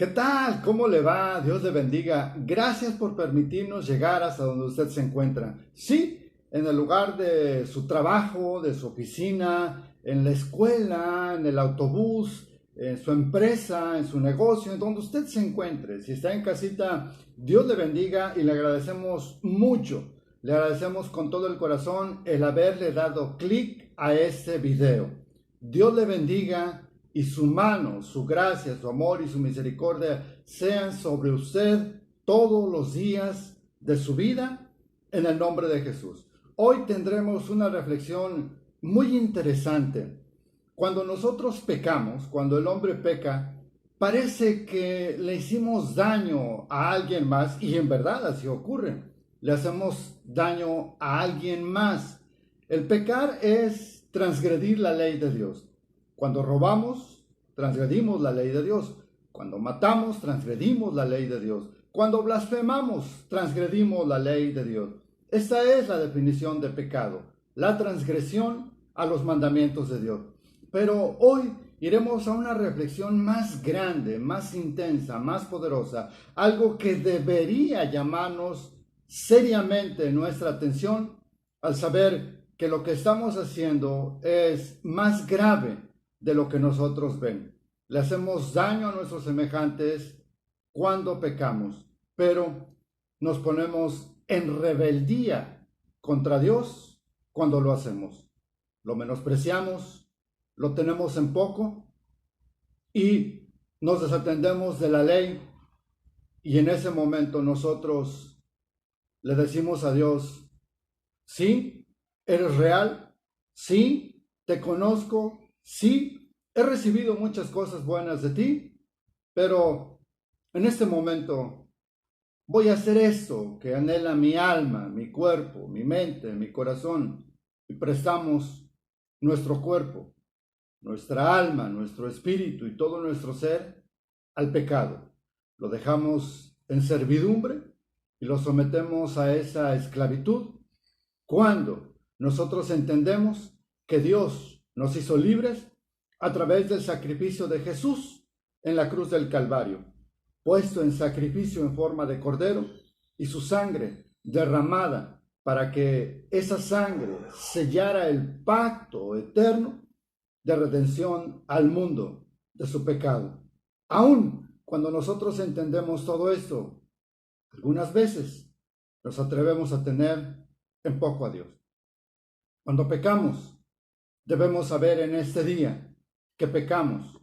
¿Qué tal? ¿Cómo le va? Dios le bendiga. Gracias por permitirnos llegar hasta donde usted se encuentra. Sí, en el lugar de su trabajo, de su oficina, en la escuela, en el autobús, en su empresa, en su negocio, en donde usted se encuentre. Si está en casita, Dios le bendiga y le agradecemos mucho. Le agradecemos con todo el corazón el haberle dado clic a este video. Dios le bendiga y su mano, su gracia, su amor y su misericordia sean sobre usted todos los días de su vida en el nombre de Jesús. Hoy tendremos una reflexión muy interesante. Cuando nosotros pecamos, cuando el hombre peca, parece que le hicimos daño a alguien más y en verdad así ocurre. Le hacemos daño a alguien más. El pecar es transgredir la ley de Dios. Cuando robamos, transgredimos la ley de Dios. Cuando matamos, transgredimos la ley de Dios. Cuando blasfemamos, transgredimos la ley de Dios. Esta es la definición de pecado, la transgresión a los mandamientos de Dios. Pero hoy iremos a una reflexión más grande, más intensa, más poderosa, algo que debería llamarnos seriamente nuestra atención al saber que lo que estamos haciendo es más grave de lo que nosotros ven. Le hacemos daño a nuestros semejantes cuando pecamos, pero nos ponemos en rebeldía contra Dios cuando lo hacemos. Lo menospreciamos, lo tenemos en poco y nos desatendemos de la ley, y en ese momento nosotros le decimos a Dios: sí, eres real, sí, te conozco, sí, he recibido muchas cosas buenas de ti, pero en este momento voy a hacer esto que anhela mi alma, mi cuerpo, mi mente, mi corazón, y prestamos nuestro cuerpo, nuestra alma, nuestro espíritu y todo nuestro ser al pecado. Lo dejamos en servidumbre y lo sometemos a esa esclavitud cuando nosotros entendemos que Dios nos hizo libres a través del sacrificio de Jesús en la cruz del Calvario, puesto en sacrificio en forma de cordero, y su sangre derramada para que esa sangre sellara el pacto eterno de redención al mundo de su pecado. Aún cuando nosotros entendemos todo esto, algunas veces nos atrevemos a tener en poco a Dios. Cuando pecamos, debemos saber en este día que pecamos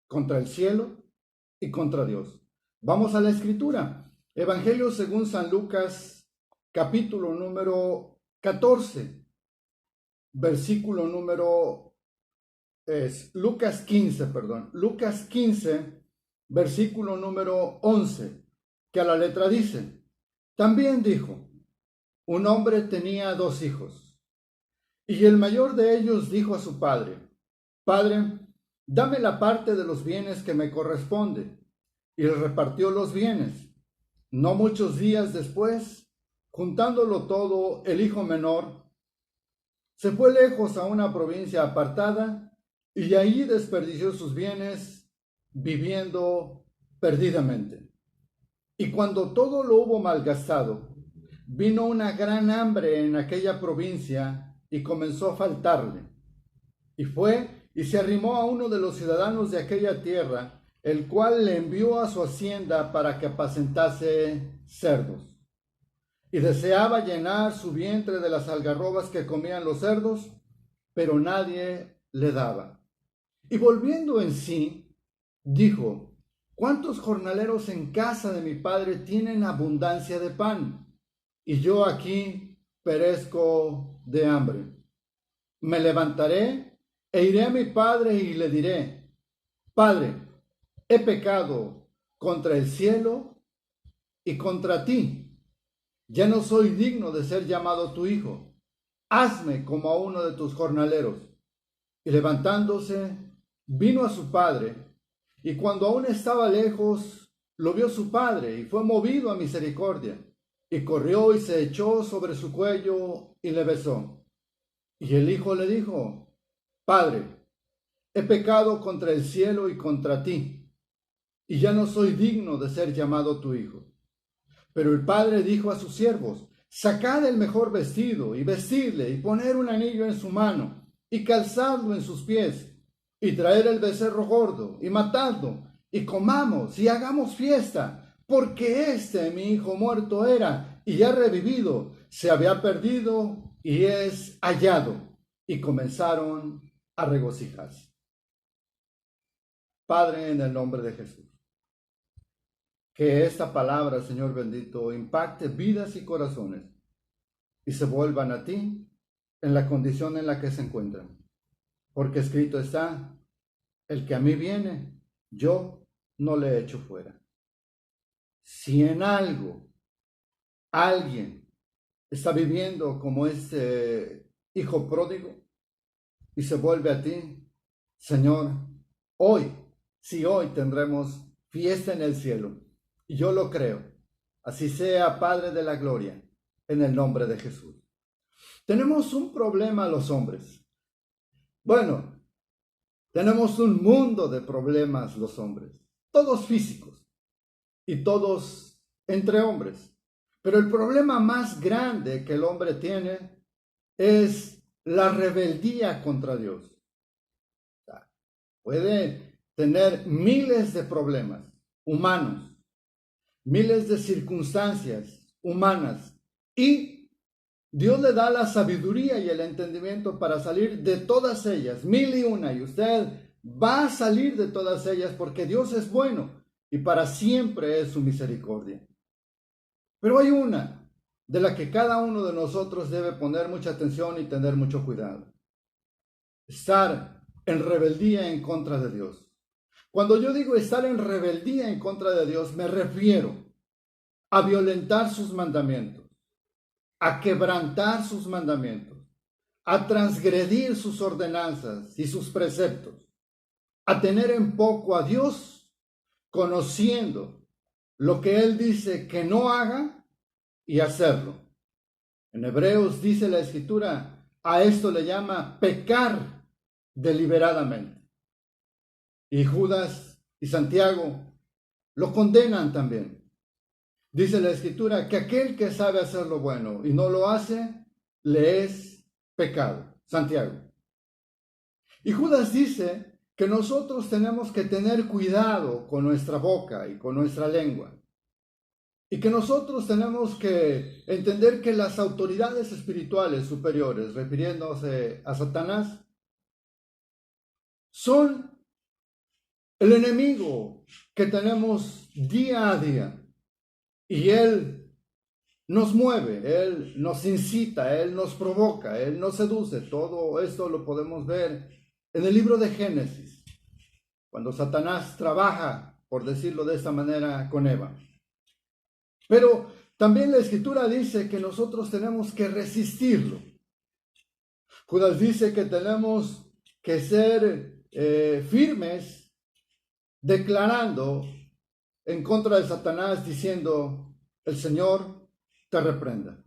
contra el cielo y contra Dios. Vamos a la Escritura. Evangelio según San Lucas, capítulo número 14, versículo número Lucas 15, versículo número 11, que a la letra dice: también dijo, un hombre tenía 2 hijos, y el mayor de ellos dijo a su padre: Padre, dame la parte de los bienes que me corresponde. Y le repartió los bienes. No muchos días después, juntándolo todo, el hijo menor se fue lejos a una provincia apartada y allí desperdició sus bienes viviendo perdidamente. Y cuando todo lo hubo malgastado, vino una gran hambre en aquella provincia y comenzó a faltarle. Y fue y se arrimó a uno de los ciudadanos de aquella tierra, el cual le envió a su hacienda para que apacentase cerdos. Y deseaba llenar su vientre de las algarrobas que comían los cerdos, pero nadie le daba. Y volviendo en sí, dijo: ¿cuántos jornaleros en casa de mi padre tienen abundancia de pan? Y yo aquí perezco de hambre. Me levantaré e iré a mi padre y le diré: Padre, he pecado contra el cielo y contra ti. Ya no soy digno de ser llamado tu hijo. Hazme como a uno de tus jornaleros. Y levantándose, vino a su padre, y cuando aún estaba lejos, lo vio su padre, y fue movido a misericordia, y corrió y se echó sobre su cuello y le besó. Y el hijo le dijo: Padre, he pecado contra el cielo y contra ti. y ya no soy digno de ser llamado tu hijo. Pero el padre dijo a sus siervos: sacad el mejor vestido y vestidle, y poner un anillo en su mano y calzadlo en sus pies, y traer el becerro gordo y matadlo, y comamos y hagamos fiesta, porque mi hijo muerto era y ha revivido, se había perdido y es hallado. Y comenzaron a regocijarse. Padre, en el nombre de Jesús, que esta palabra, Señor bendito, impacte vidas y corazones y se vuelvan a ti en la condición en la que se encuentran. Porque escrito está: el que a mí viene, yo no le echo fuera. Si en algo alguien está viviendo como este hijo pródigo y se vuelve a ti, Señor, hoy tendremos fiesta en el cielo. Y yo lo creo. Así sea, Padre de la gloria, en el nombre de Jesús. Tenemos un problema los hombres. Bueno, tenemos un mundo de problemas los hombres, todos físicos y todos entre hombres. Pero el problema más grande que el hombre tiene es la rebeldía contra Dios. Puede tener miles de problemas humanos, miles de circunstancias humanas, y Dios le da la sabiduría y el entendimiento para salir de todas ellas, mil y una, y usted va a salir de todas ellas porque Dios es bueno y para siempre es su misericordia. Pero hay una de la que cada uno de nosotros debe poner mucha atención y tener mucho cuidado: estar en rebeldía en contra de Dios. Cuando yo digo estar en rebeldía en contra de Dios, me refiero a violentar sus mandamientos, a quebrantar sus mandamientos, a transgredir sus ordenanzas y sus preceptos, a tener en poco a Dios, conociendo lo que Él dice que no haga y hacerlo. En Hebreos dice la Escritura, a esto le llama pecar deliberadamente. Y Judas y Santiago lo condenan también. Dice la Escritura que aquel que sabe hacer lo bueno y no lo hace, le es pecado. Santiago. Y Judas dice que nosotros tenemos que tener cuidado con nuestra boca y con nuestra lengua. Y que nosotros tenemos que entender que las autoridades espirituales superiores, refiriéndose a Satanás, son el enemigo que tenemos día a día. Y Él nos mueve, Él nos incita, Él nos provoca, Él nos seduce. Todo esto lo podemos ver en el libro de Génesis, cuando Satanás trabaja, por decirlo de esta manera, con Eva. Pero también la Escritura dice que nosotros tenemos que resistirlo. Judas dice que tenemos que ser firmes, declarando en contra de Satanás, diciendo: el Señor te reprenda.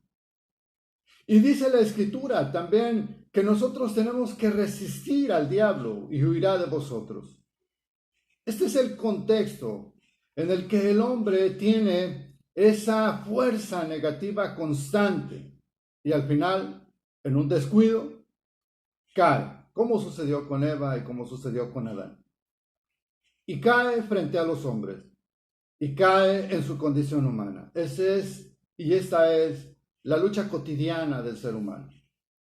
Y dice la Escritura también que nosotros tenemos que resistir al diablo y huirá de vosotros. Este es el contexto en el que el hombre tiene esa fuerza negativa constante y al final, en un descuido, cae, como sucedió con Eva y como sucedió con Adán. Y cae frente a los hombres y cae en su condición humana. Esta es la lucha cotidiana del ser humano.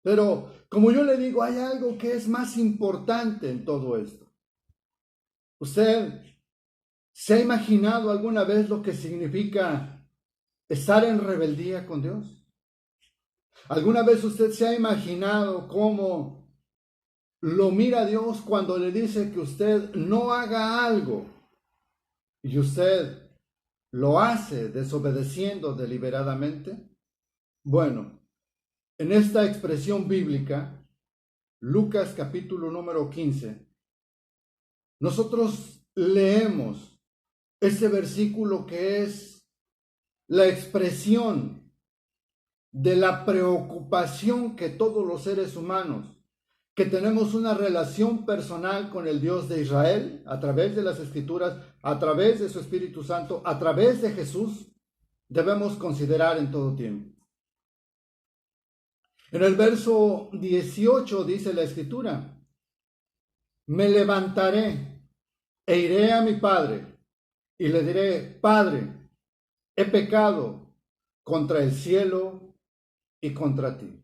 Pero, como yo le digo, hay algo que es más importante en todo esto. ¿Usted se ha imaginado alguna vez lo que significa estar en rebeldía con Dios? ¿Alguna vez usted se ha imaginado cómo lo mira Dios cuando le dice que usted no haga algo y usted lo hace desobedeciendo deliberadamente? Bueno, en esta expresión bíblica, Lucas capítulo número 15, nosotros leemos ese versículo que es la expresión de la preocupación que todos los seres humanos, que tenemos una relación personal con el Dios de Israel a través de las Escrituras, a través de su Espíritu Santo, a través de Jesús, debemos considerar en todo tiempo. En el verso 18 dice la Escritura: me levantaré e iré a mi padre y le diré: Padre, he pecado contra el cielo y contra ti.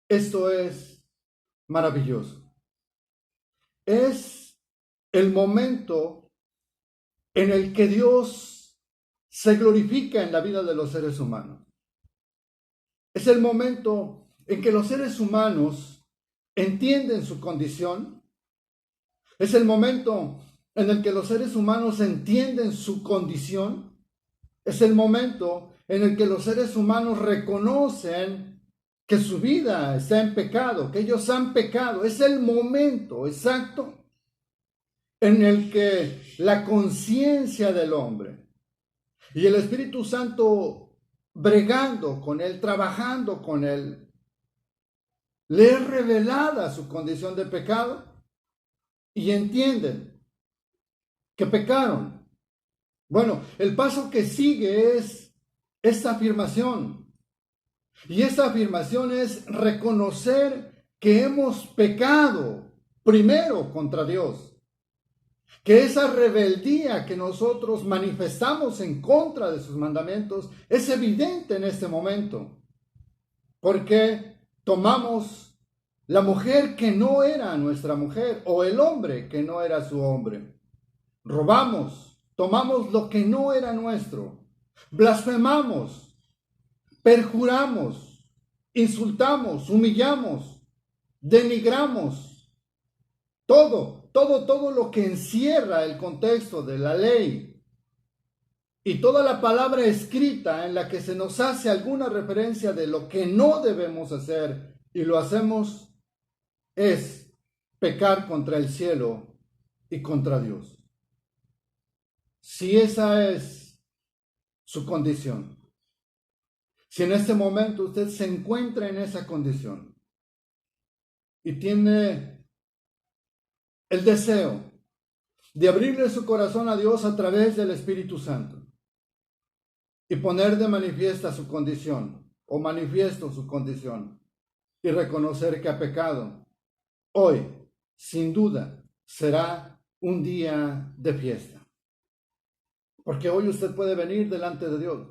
Esto es maravilloso. Es el momento en el que Dios se glorifica en la vida de los seres humanos. Es el momento en que los seres humanos entienden su condición. Es el momento en el que los seres humanos entienden su condición. Es el momento en el que los seres humanos reconocen que su vida está en pecado, que ellos han pecado. Es el momento exacto en el que la conciencia del hombre y el Espíritu Santo, bregando con él, trabajando con él, le es revelada su condición de pecado y entienden que pecaron. Bueno, el paso que sigue es esta afirmación. Y esta afirmación es reconocer que hemos pecado primero contra Dios. Que esa rebeldía que nosotros manifestamos en contra de sus mandamientos es evidente en este momento. Porque tomamos la mujer que no era nuestra mujer o el hombre que no era su hombre. Robamos, tomamos lo que no era nuestro. Blasfemamos, perjuramos, insultamos, humillamos, denigramos. Todo lo que encierra el contexto de la ley y toda la palabra escrita en la que se nos hace alguna referencia de lo que no debemos hacer y lo hacemos, es pecar contra el cielo y contra Dios. Si esa es su condición, si en este momento usted se encuentra en esa condición y tiene el deseo de abrirle su corazón a Dios a través del Espíritu Santo y poner de manifiesta su condición o manifiesto su condición y reconocer que ha pecado, hoy, sin duda, será un día de fiesta. Porque hoy usted puede venir delante de Dios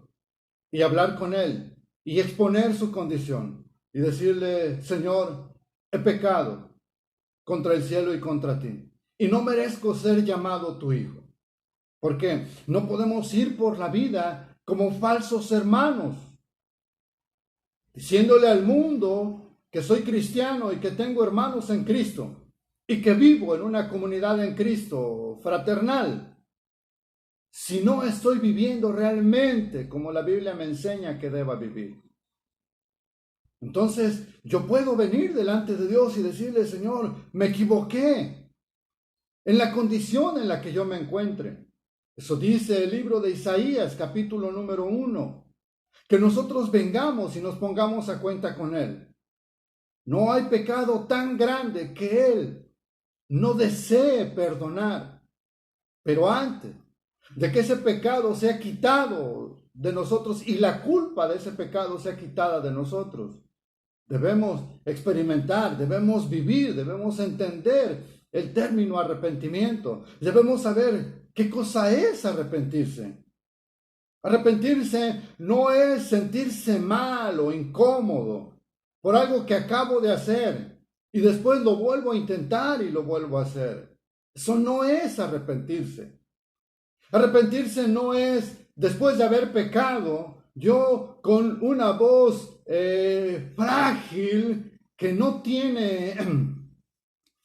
y hablar con Él y exponer su condición y decirle: Señor, he pecado contra el cielo y contra ti, y no merezco ser llamado tu hijo. ¿Por qué? No podemos ir por la vida como falsos hermanos, diciéndole al mundo que soy cristiano y que tengo hermanos en Cristo y que vivo en una comunidad en Cristo fraternal, si no estoy viviendo realmente como la Biblia me enseña que deba vivir. Entonces, yo puedo venir delante de Dios y decirle: Señor, me equivoqué en la condición en la que yo me encuentre. Eso dice el libro de Isaías, capítulo número 1, que nosotros vengamos y nos pongamos a cuenta con Él. No hay pecado tan grande que Él no desee perdonar. Pero antes de que ese pecado sea quitado de nosotros y la culpa de ese pecado sea quitada de nosotros, debemos experimentar, debemos vivir, debemos entender el término arrepentimiento. Debemos saber qué cosa es arrepentirse. Arrepentirse no es sentirse mal o incómodo por algo que acabo de hacer y después lo vuelvo a intentar y lo vuelvo a hacer. Eso no es arrepentirse. Arrepentirse no es, después de haber pecado, yo con una voz frágil que no tiene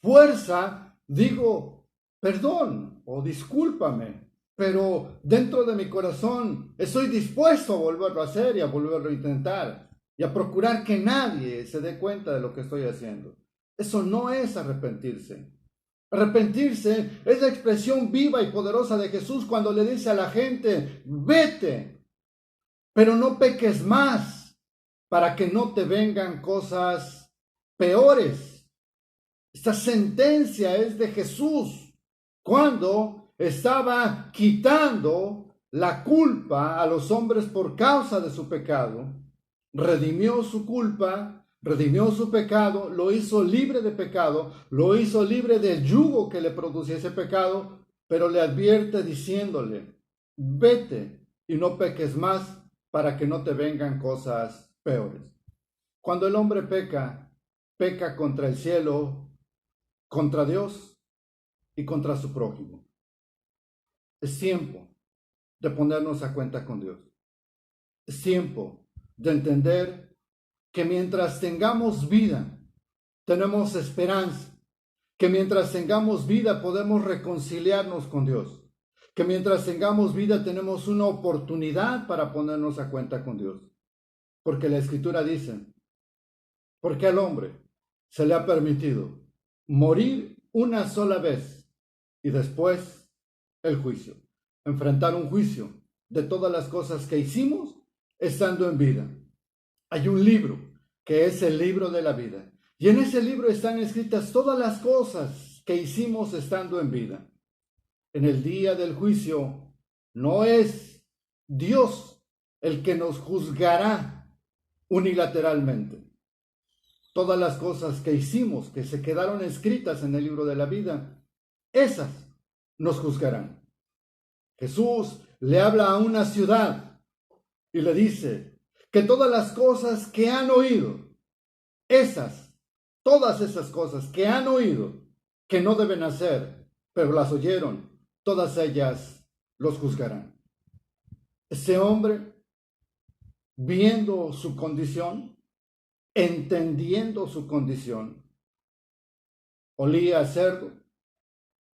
fuerza, digo: perdón o discúlpame, pero dentro de mi corazón estoy dispuesto a volverlo a hacer y a volverlo a intentar y a procurar que nadie se dé cuenta de lo que estoy haciendo. Eso no es arrepentirse. Arrepentirse es la expresión viva y poderosa de Jesús cuando le dice a la gente: vete, pero no peques más, para que no te vengan cosas peores. Esta sentencia es de Jesús cuando estaba quitando la culpa a los hombres por causa de su pecado. Redimió su culpa, redimió su pecado, lo hizo libre de pecado, lo hizo libre del yugo que le producía ese pecado, pero le advierte diciéndole, vete y no peques más para que no te vengan cosas peores. Cuando el hombre peca, peca contra el cielo, contra Dios y contra su prójimo. Es tiempo de ponernos a cuenta con Dios. Es tiempo de entender que mientras tengamos vida, tenemos esperanza, que mientras tengamos vida podemos reconciliarnos con Dios, que mientras tengamos vida tenemos una oportunidad para ponernos a cuenta con Dios. Porque la Escritura dice, porque al hombre se le ha permitido morir una sola vez y después el juicio, enfrentar un juicio de todas las cosas que hicimos estando en vida. Hay un libro que es el libro de la vida y en ese libro están escritas todas las cosas que hicimos estando en vida. En el día del juicio no es Dios el que nos juzgará unilateralmente. Todas las cosas que hicimos, que se quedaron escritas en el libro de la vida, esas nos juzgarán. Jesús le habla a una ciudad y le dice que todas las cosas que han oído, todas esas cosas que han oído, que no deben hacer, pero las oyeron, todas ellas los juzgarán. Ese hombre, viendo su condición, entendiendo su condición, olía a cerdo,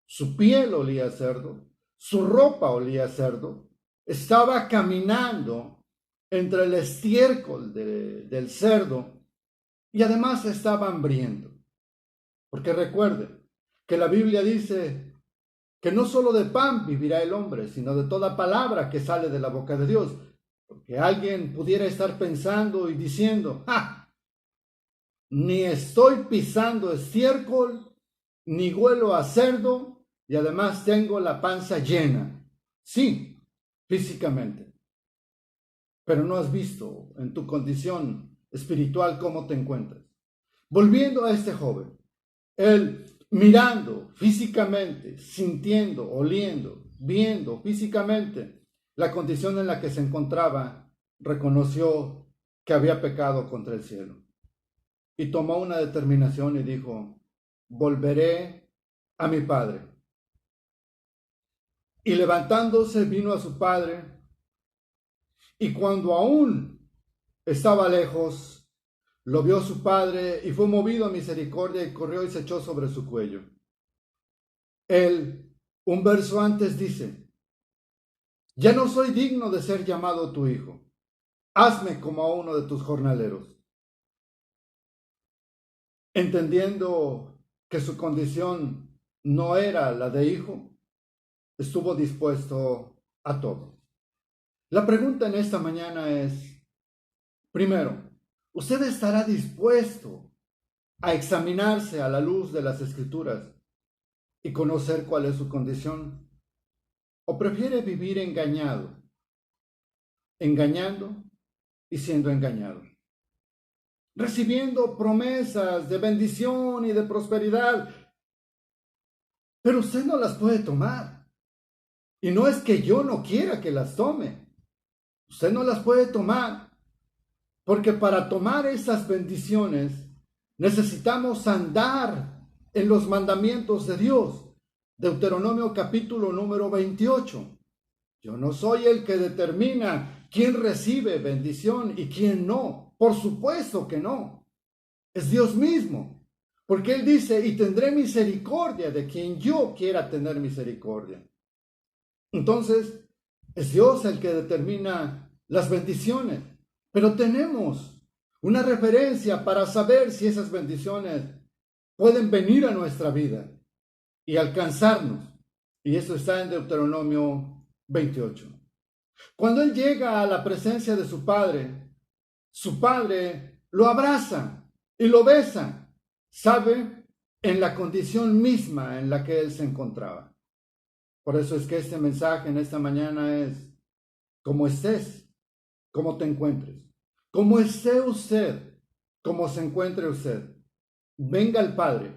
su piel olía a cerdo, su ropa olía a cerdo, estaba caminando entre el estiércol del cerdo y además estaba hambriento. Porque recuerde que la Biblia dice que no solo de pan vivirá el hombre, sino de toda palabra que sale de la boca de Dios. Porque alguien pudiera estar pensando y diciendo, ni estoy pisando estiércol, ni huelo a cerdo, y además tengo la panza llena. Sí, físicamente. Pero no has visto en tu condición espiritual cómo te encuentras. Volviendo a este joven, él mirando físicamente, sintiendo, oliendo, viendo físicamente la condición en la que se encontraba, reconoció que había pecado contra el cielo. Y tomó una determinación y dijo, volveré a mi padre. Y levantándose vino a su padre, y cuando aún estaba lejos, lo vio su padre y fue movido a misericordia y corrió y se echó sobre su cuello. Él, un verso antes dice, ya no soy digno de ser llamado tu hijo, hazme como a uno de tus jornaleros. Entendiendo que su condición no era la de hijo, estuvo dispuesto a todo. La pregunta en esta mañana es, primero, ¿usted estará dispuesto a examinarse a la luz de las Escrituras y conocer cuál es su condición? ¿O prefiere vivir engañando y siendo engañado? Recibiendo promesas de bendición y de prosperidad, pero usted no las puede tomar. Y no es que yo no quiera que las tome. Usted no las puede tomar, porque para tomar esas bendiciones necesitamos andar en los mandamientos de Dios. Deuteronomio capítulo número 28. Yo no soy el que determina quién recibe bendición y quién no. Por supuesto que no. Es Dios mismo. Porque Él dice, y tendré misericordia de quien yo quiera tener misericordia. Entonces, es Dios el que determina las bendiciones. Pero tenemos una referencia para saber si esas bendiciones pueden venir a nuestra vida y alcanzarnos. Y eso está en Deuteronomio 28. Cuando él llega a la presencia de su padre lo abraza y lo besa. ¿Sabe en la condición misma en la que él se encontraba. Por eso es que este mensaje en esta mañana es: como estés, como te encuentres, como esté usted, como se encuentre usted, venga al Padre,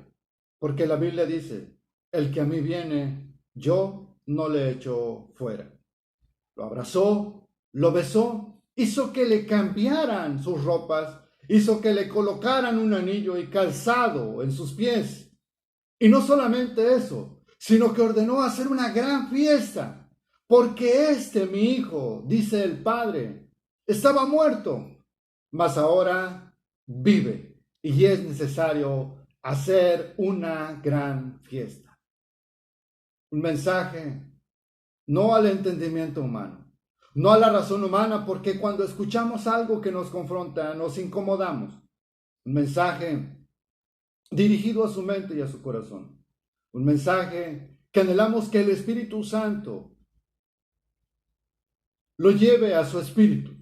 porque la Biblia dice: el que a mí viene, yo no le echo fuera. Lo abrazó, lo besó, hizo que le cambiaran sus ropas, hizo que le colocaran un anillo y calzado en sus pies. Y no solamente eso, sino que ordenó hacer una gran fiesta, porque mi hijo, dice el Padre, estaba muerto, mas ahora vive, y es necesario hacer una gran fiesta. Un mensaje no al entendimiento humano, no a la razón humana, porque cuando escuchamos algo que nos confronta, nos incomodamos. Un mensaje dirigido a su mente y a su corazón. Un mensaje que anhelamos que el Espíritu Santo lo lleve a su espíritu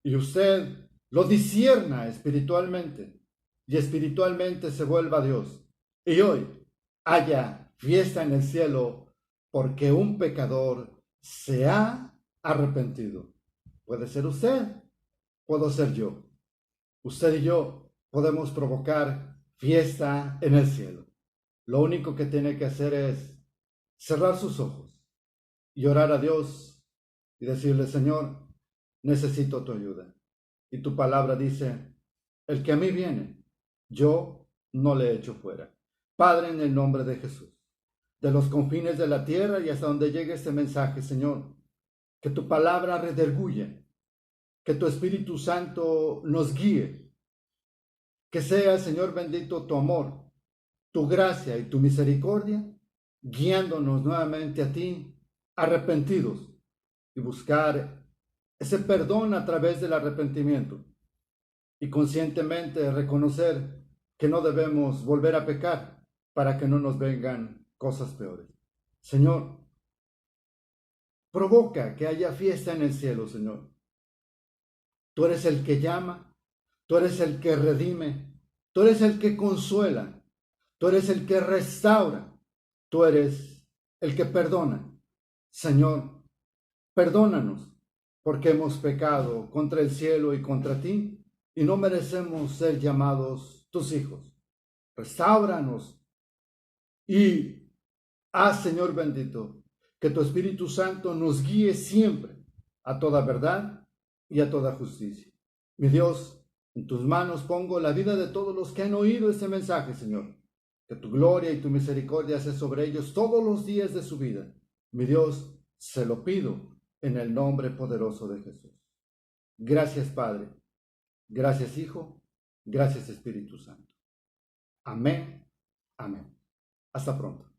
y usted lo discierna espiritualmente y espiritualmente se vuelva a Dios. Y hoy haya fiesta en el cielo porque un pecador se ha arrepentido. Puede ser usted, puedo ser yo. Usted y yo podemos provocar fiesta en el cielo. Lo único que tiene que hacer es cerrar sus ojos y orar a Dios y decirle: Señor, necesito tu ayuda. Y tu palabra dice: el que a mí viene, yo no le echo fuera. Padre, en el nombre de Jesús, de los confines de la tierra y hasta donde llegue este mensaje, Señor, que tu palabra redarguya, que tu Espíritu Santo nos guíe, que sea, Señor bendito, tu amor, tu gracia y tu misericordia, guiándonos nuevamente a ti, arrepentidos, y buscar ese perdón a través del arrepentimiento y conscientemente reconocer que no debemos volver a pecar para que no nos vengan cosas peores. Señor, provoca que haya fiesta en el cielo, Señor. Tú eres el que llama, tú eres el que redime, tú eres el que consuela, tú eres el que restaura, tú eres el que perdona. Señor, perdónanos porque hemos pecado contra el cielo y contra ti y no merecemos ser llamados tus hijos. Restáuranos y haz, Señor bendito, que tu Espíritu Santo nos guíe siempre a toda verdad y a toda justicia. Mi Dios, en tus manos pongo la vida de todos los que han oído este mensaje, Señor. Que tu gloria y tu misericordia sea sobre ellos todos los días de su vida. Mi Dios, se lo pido en el nombre poderoso de Jesús. Gracias, Padre. Gracias, Hijo. Gracias, Espíritu Santo. Amén. Amén. Hasta pronto.